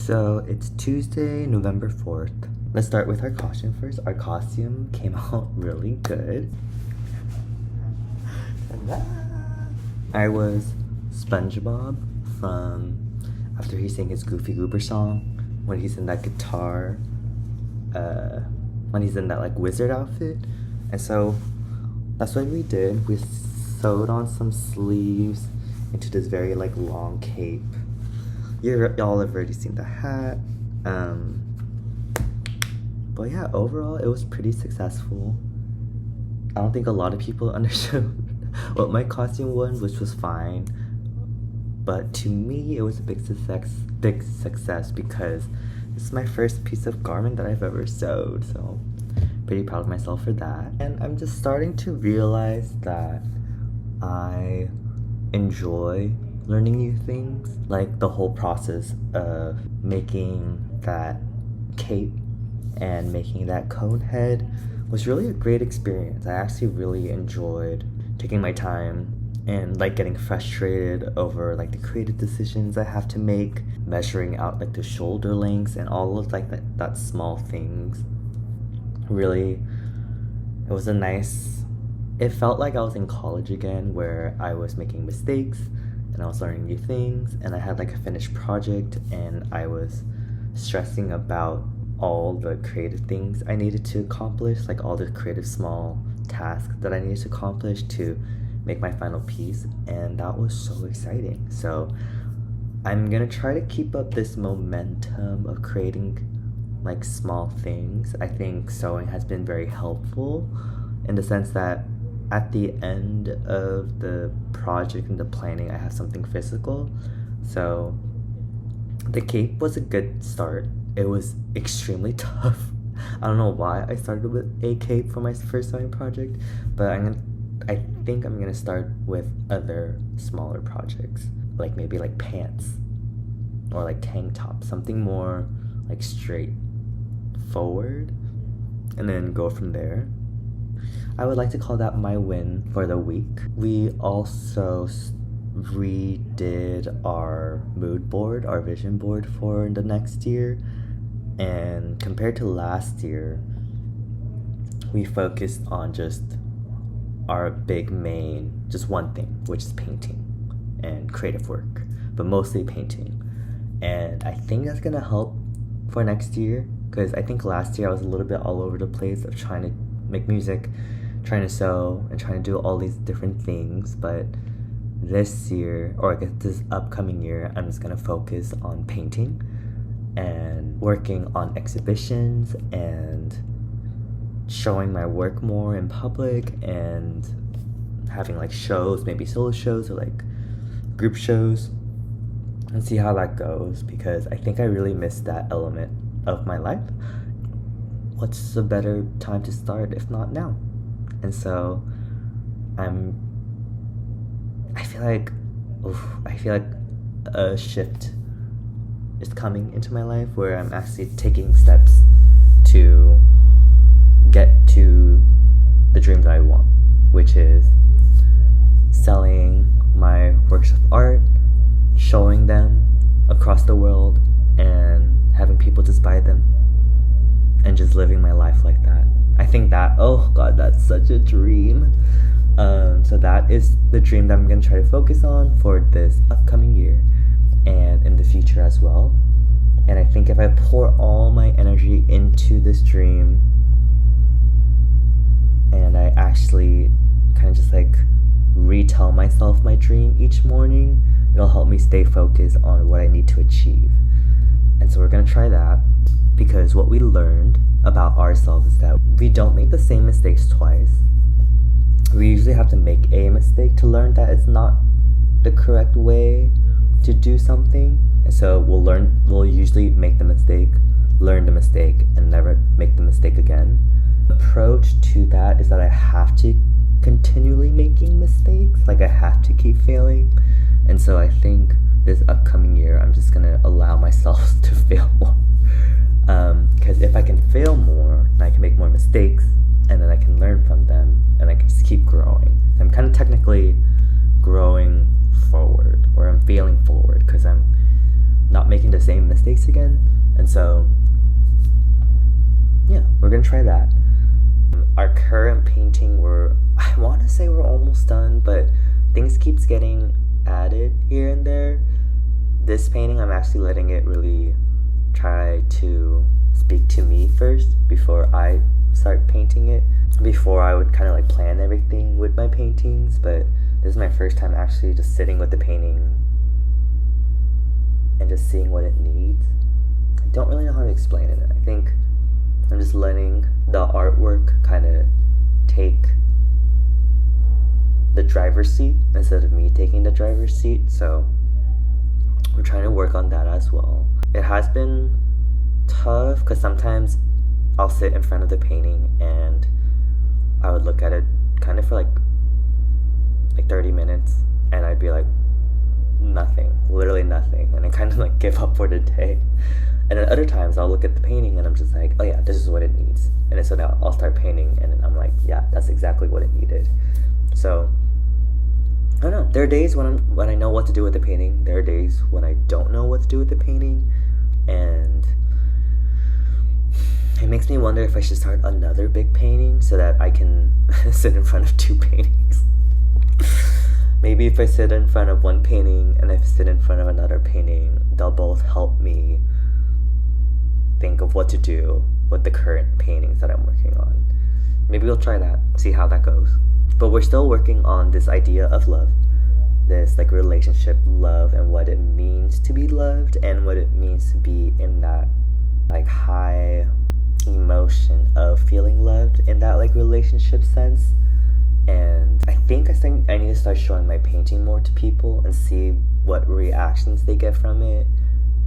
So it's Tuesday, November 4th. Let's start with our costume first. Our costume came out really good. I was SpongeBob from after he sang his Goofy Goober song, when he's in that guitar, when he's in that like wizard outfit. And so that's what we did. We sewed on some sleeves into this very like long cape. Y'all have already seen the hat. But yeah, overall it was pretty successful. I don't think a lot of people understood what my costume was, which was fine. But to me, it was a big success because it's my first piece of garment that I've ever sewed. So pretty proud of myself for that. And I'm just starting to realize that I enjoy learning new things. Like the whole process of making that cape and making that cone head was really a great experience. I actually really enjoyed taking my time and like getting frustrated over like the creative decisions I have to make, measuring out like the shoulder lengths and all of like that small things. Really, it felt like I was in college again, where I was making mistakes and I was learning new things, and I had like a finished project and I was stressing about all the creative things I needed to accomplish, like all the creative small tasks that I needed to accomplish to make my final piece, and that was so exciting. So I'm gonna try to keep up this momentum of creating like small things. I think sewing has been very helpful in the sense that at the end of the project and the planning, I have something physical. So the cape was a good start. It was extremely tough. I don't know why I started with a cape for my first sewing project, but I think I'm gonna start with other smaller projects, like maybe like pants or like tank tops, something more like straightforward, and then go from there. I would like to call that my win for the week. We also redid our mood board, our vision board for the next year, and compared to last year, we focused on just our big main, just one thing, which is painting and creative work, but mostly painting. And I think that's gonna help for next year, because I think last year I was a little bit all over the place of trying to make music, trying to sew, and trying to do all these different things. But this year, or I guess this upcoming year, I'm just gonna focus on painting and working on exhibitions and showing my work more in public and having like shows, maybe solo shows or like group shows, and see how that goes, because I think I really missed that element of my life. What's a better time to start if not now? And so I feel like a shift is coming into my life where I'm actually taking steps to get to the dream that I want, which is selling my works of art, showing them across the world, and having people just buy them, and just living my life like that. I think that, oh god, that's such a dream. So that is the dream that I'm gonna try to focus on for this upcoming year and in the future as well. And I think if I pour all my energy into this dream, and I actually kind of just like retell myself my dream each morning, it'll help me stay focused on what I need to achieve. And so we're gonna try that, because what we learned about ourselves is that we don't make the same mistakes twice. We usually have to make a mistake to learn that it's not the correct way to do something. And so we'll usually make the mistake, learn the mistake, and never make the mistake again. The approach to that is that I have to continually making mistakes, like I have to keep failing. And so I think this upcoming year I'm just gonna allow myself to fail more, because if I can fail more, then I can make more mistakes, and then I can learn from them, and I can just keep growing. I'm kind of technically growing forward, or I'm failing forward, because I'm not making the the same mistakes again. And so, yeah, we're gonna try that. Our current painting, I want to say we're almost done, but things keeps getting added here and there. This painting, I'm actually letting it really try to speak to me first before I start painting it. Before I would kind of like plan everything with my paintings, but this is my first time actually just sitting with the painting and just seeing what it needs. I don't really know how to explain it. I think I'm just letting the artwork kind of take the driver's seat instead of me taking the driver's seat. So we're trying to work on that as well. It has been tough because sometimes I'll sit in front of the painting and I would look at it kind of for like 30 minutes and I'd be like, nothing, literally nothing, and I kind of like give up for the day. And then other times I'll look at the painting and I'm just like, oh yeah, this is what it needs. And then so now I'll start painting and then I'm like, yeah, that's exactly what it needed. So I don't know. There are days when I know what to do with the painting. There are days when I don't know what to do with the painting, and it makes me wonder if I should start another big painting so that I can sit in front of two paintings. Maybe if I sit in front of one painting and if I sit in front of another painting, they'll both help me think of what to do with the current paintings that I'm working on. Maybe we'll try that, see how that goes. But we're still working on this idea of love, this like relationship love, and what it means to be loved and what it means to be in that like high emotion of feeling loved in that like relationship sense. And I think I need to start showing my painting more to people and see what reactions they get from it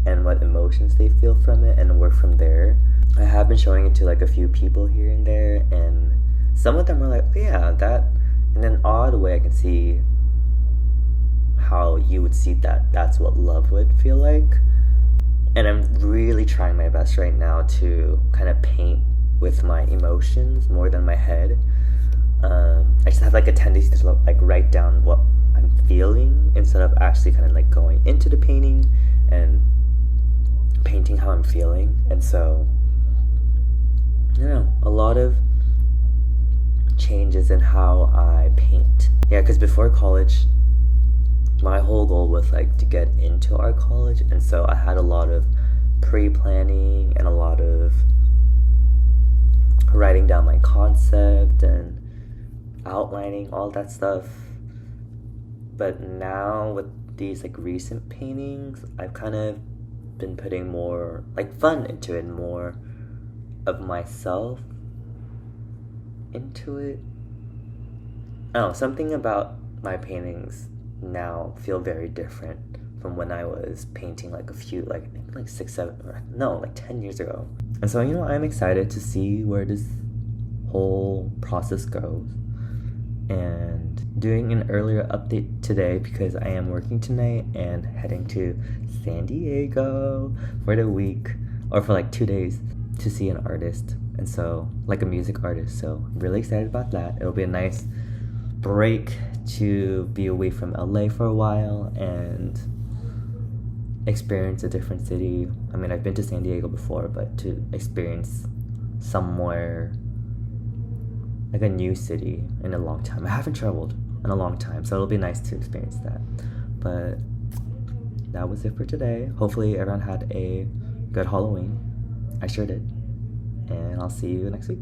and what emotions they feel from it and work from there. I have been showing it to like a few people here and there, and some of them are like, oh, yeah, that, in an odd way I can see how you would see that that's what love would feel like. And I'm really trying my best right now to kind of paint with my emotions more than my head. I just have like a tendency to like write down what I'm feeling instead of actually kind of like going into the painting and painting how I'm feeling. And so, you know, a lot of changes in how I paint. Yeah, because before college, my whole goal was like to get into art college, and so I had a lot of pre-planning and a lot of writing down my concept and outlining all that stuff. But now with these like recent paintings, I've kind of been putting more like fun into it, more of myself into it. I don't know, something about my paintings now feel very different from when I was painting like a few, like maybe like 10 years ago. And so, you know, I'm excited to see where this whole process goes. And doing an earlier update today because I am working tonight and heading to San Diego for the week, or for like 2 days, to see an artist, and so like a music artist. So I'm really excited about that. It'll be a nice break to be away from LA for a while and experience a different city. I mean, I've been to San Diego before, but to experience somewhere like a new city in a long time. I haven't traveled in a long time, so it'll be nice to experience that. But that was it for today. Hopefully everyone had a good Halloween. I sure did. And I'll see you next week.